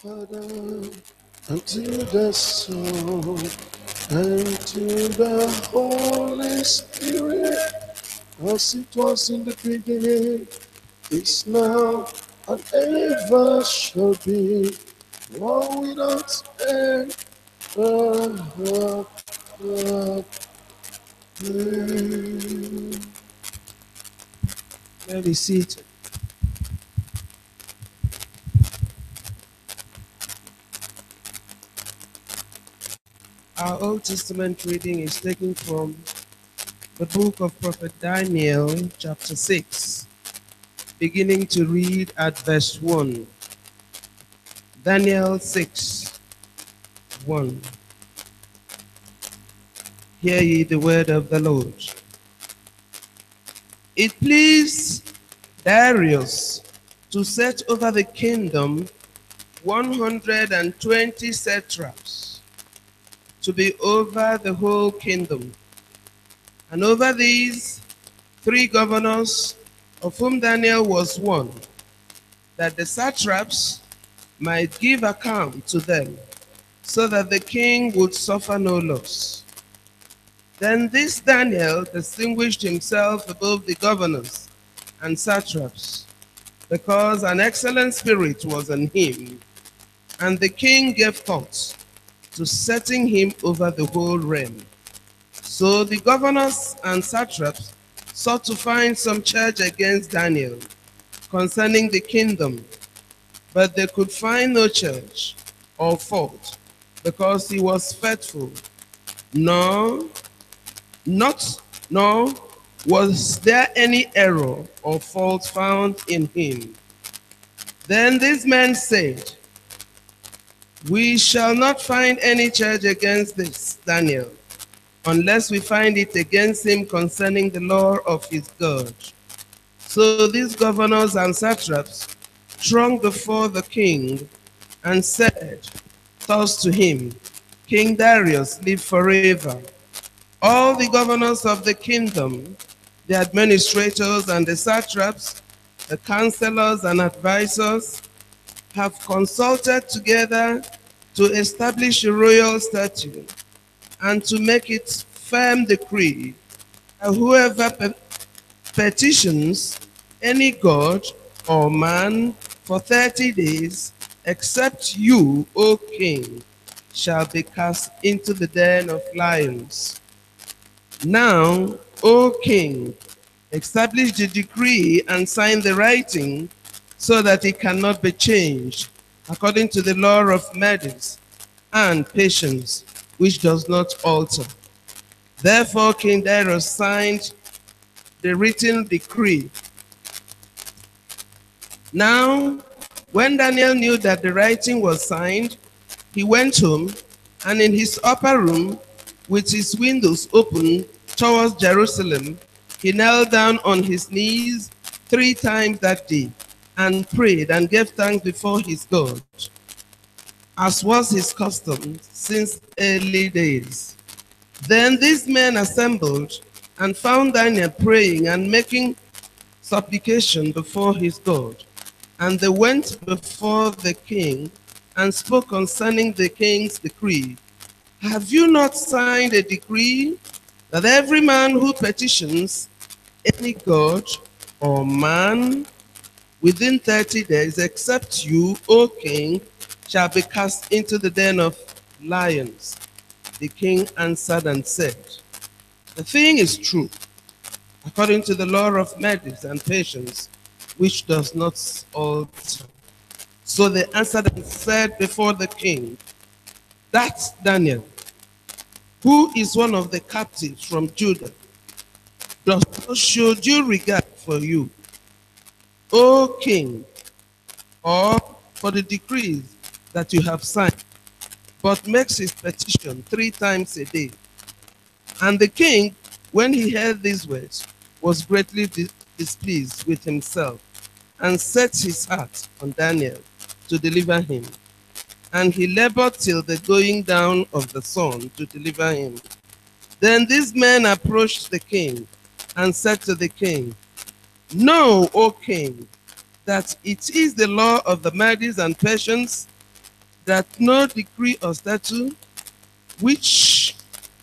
Father, and to the Son, and to the Holy Spirit, as it was in the beginning, is now, and ever shall be, world without end. May be seated. Our Old Testament reading is taken from the book of Prophet Daniel, chapter 6, beginning to read at verse 1. Daniel 6, 1. Hear ye the word of the Lord. It pleased Darius to set over the kingdom 120 satraps, to be over the whole kingdom, and over these 3 governors, of whom Daniel was one, that the satraps might give account to them, so that the king would suffer no loss. Then this Daniel distinguished himself above the governors and satraps, because an excellent spirit was in him, and the king gave thought to setting him over the whole realm. So the governors and satraps sought to find some charge against Daniel concerning the kingdom, but they could find no charge or fault, because he was faithful, nor was there any error or fault found in him. Then these men said, "We shall not find any charge against this Daniel, unless we find it against him concerning the law of his God." So these governors and satraps thronged before the king and said thus to him, "King Darius, live forever. All the governors of the kingdom, the administrators and the satraps, the counselors and advisors, have consulted together to establish a royal statute and to make it firm decree that whoever petitions any god or man for 30 days, except you, O king, shall be cast into the den of lions. Now, O king, establish the decree and sign the writing, so that it cannot be changed, according to the law of Medes and patience, which does not alter." Therefore King Darius signed the written decree. Now, when Daniel knew that the writing was signed, he went home, and in his upper room, with his windows open towards Jerusalem, he knelt down on his knees 3 times that day, and prayed and gave thanks before his God, as was his custom since early days. Then these men assembled and found Daniel praying and making supplication before his God. And they went before the king and spoke concerning the king's decree. "Have you not signed a decree that every man who petitions any god or man within 30 days, except you, O king, shall be cast into the den of lions?" The king answered and said, "The thing is true, according to the law of Medes and patience, which does not alter." So they answered and said before the king, "That Daniel, who is one of the captives from Judah, does not show due regard for you, O king, or for the decrees that you have signed, but makes his petition 3 times a day." And the king, when he heard these words, was greatly displeased with himself, and set his heart on Daniel to deliver him. And he labored till the going down of the sun to deliver him. Then these men approached the king and said to the king, "Know, O king, that it is the law of the Medes and Persians that no decree or statute which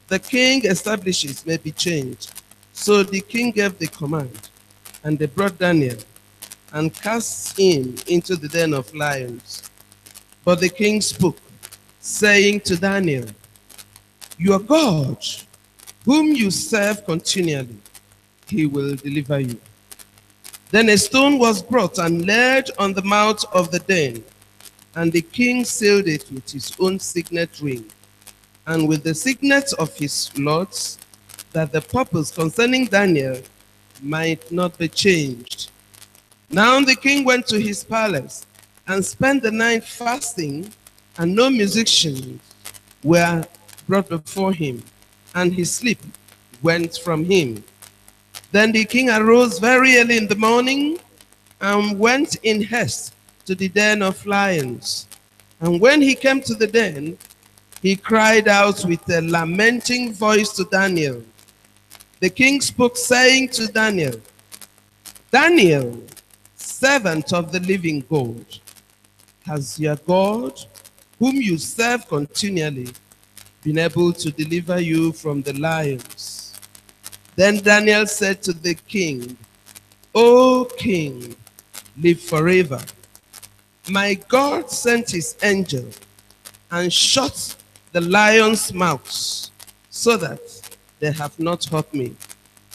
the king establishes may be changed. So the king gave the command, and they brought Daniel and cast him into the den of lions. But the king spoke, saying to Daniel, "Your God, whom you serve continually, he will deliver you." Then a stone was brought and laid on the mouth of the den, and the king sealed it with his own signet ring, and with the signet of his lords, that the purpose concerning Daniel might not be changed. Now the king went to his palace and spent the night fasting, and no musicians were brought before him, and his sleep went from him. Then the king arose very early in the morning and went in haste to the den of lions. And when he came to the den, he cried out with a lamenting voice to Daniel. The king spoke, saying to Daniel, "Daniel, servant of the living God, has your God, whom you serve continually, been able to deliver you from the lions?" Then Daniel said to the king, "O king, live forever. My God sent his angel and shut the lions' mouths, so that they have not hurt me,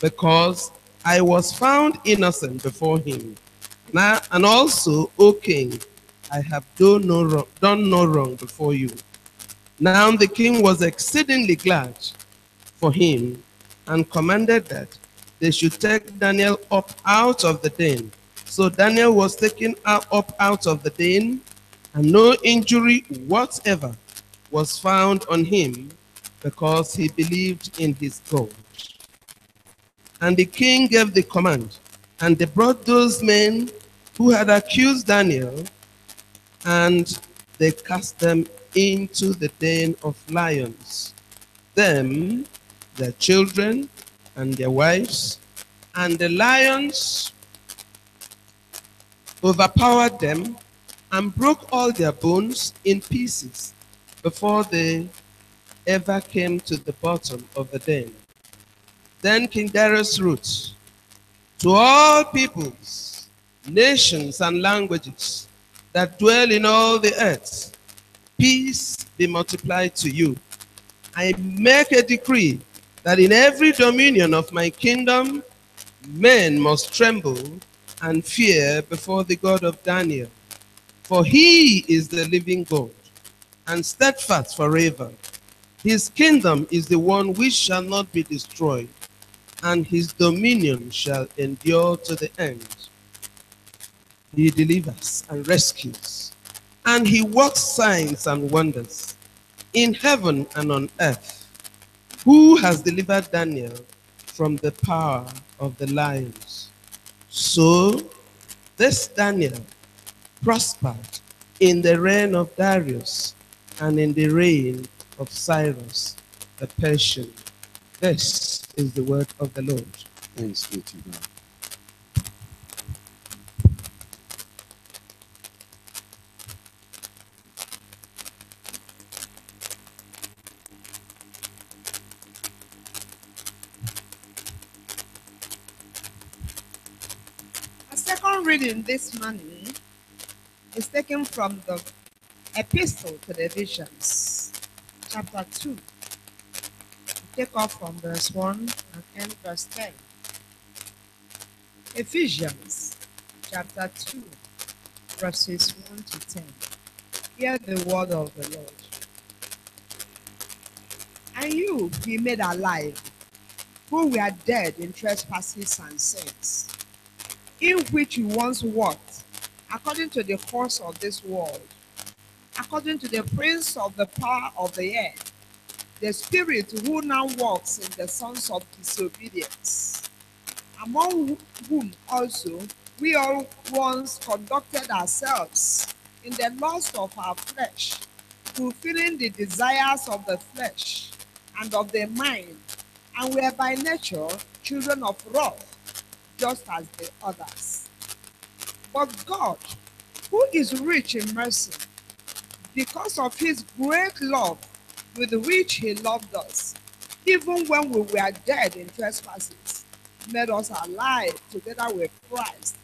because I was found innocent before him. Now, and also, O king, I have done no wrong before you." Now the king was exceedingly glad for him, and commanded that they should take Daniel up out of the den. So Daniel was taken up out of the den, and no injury whatever was found on him, because he believed in his God. And the king gave the command, and they brought those men who had accused Daniel, and they cast them into the den of lions, them, their children, and their wives. And the lions overpowered them and broke all their bones in pieces before they ever came to the bottom of the den. Then King Darius wrote, "To all peoples, nations, and languages that dwell in all the earth, peace be multiplied to you. I make a decree that in every dominion of my kingdom, men must tremble and fear before the God of Daniel. For he is the living God, and steadfast forever. His kingdom is the one which shall not be destroyed, and his dominion shall endure to the end. He delivers and rescues, and he works signs and wonders in heaven and on earth. Who has delivered Daniel from the power of the lions?" So this Daniel prospered in the reign of Darius and in the reign of Cyrus the Persian. This is the word of the Lord. Thanks be to God. A second reading this morning is taken from the Epistle to the Ephesians, chapter 2. Take off from verse 1 and end verse 10. Ephesians, chapter 2, verses 1 to 10. Hear the word of the Lord. "And you he made alive, who were dead in trespasses and sins, in which you once walked, according to the course of this world, according to the prince of the power of the air, the spirit who now walks in the sons of disobedience, among whom also we all once conducted ourselves in the lust of our flesh, fulfilling the desires of the flesh and of the mind, and were by nature children of wrath, just as the others. But God, who is rich in mercy, because of his great love with which he loved us, even when we were dead in trespasses, made us alive together with Christ.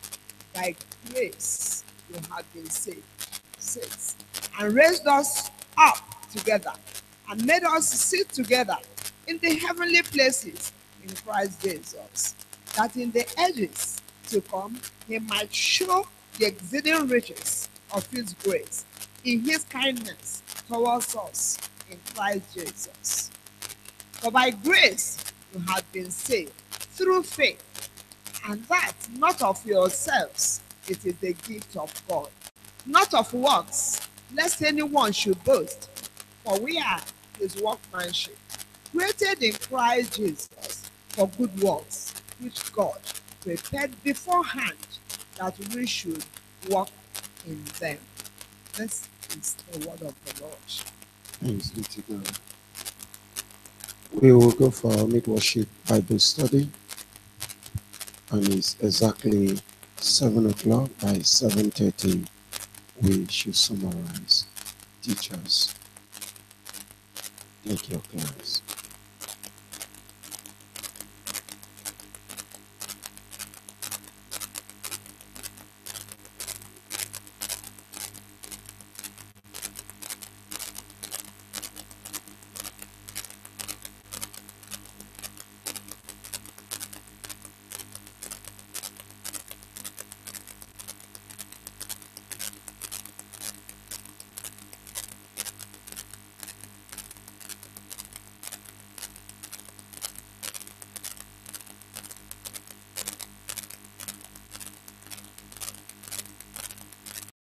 By grace you have been saved. 6. And raised us up together and made us sit together in the heavenly places in Christ Jesus, that in the ages to come he might show the exceeding riches of his grace in his kindness towards us in Christ Jesus. For by grace you have been saved through faith, and that not of yourselves, it is the gift of God, not of works, lest anyone should boast. For we are his workmanship, created in Christ Jesus for good works, which God prepared beforehand that we should walk in them. This is the word of the Lord. Thanks be to God. We will go for our mid-worship Bible study, and it's exactly 7 o'clock. By 7:30, we should summarize. Teachers, take your class.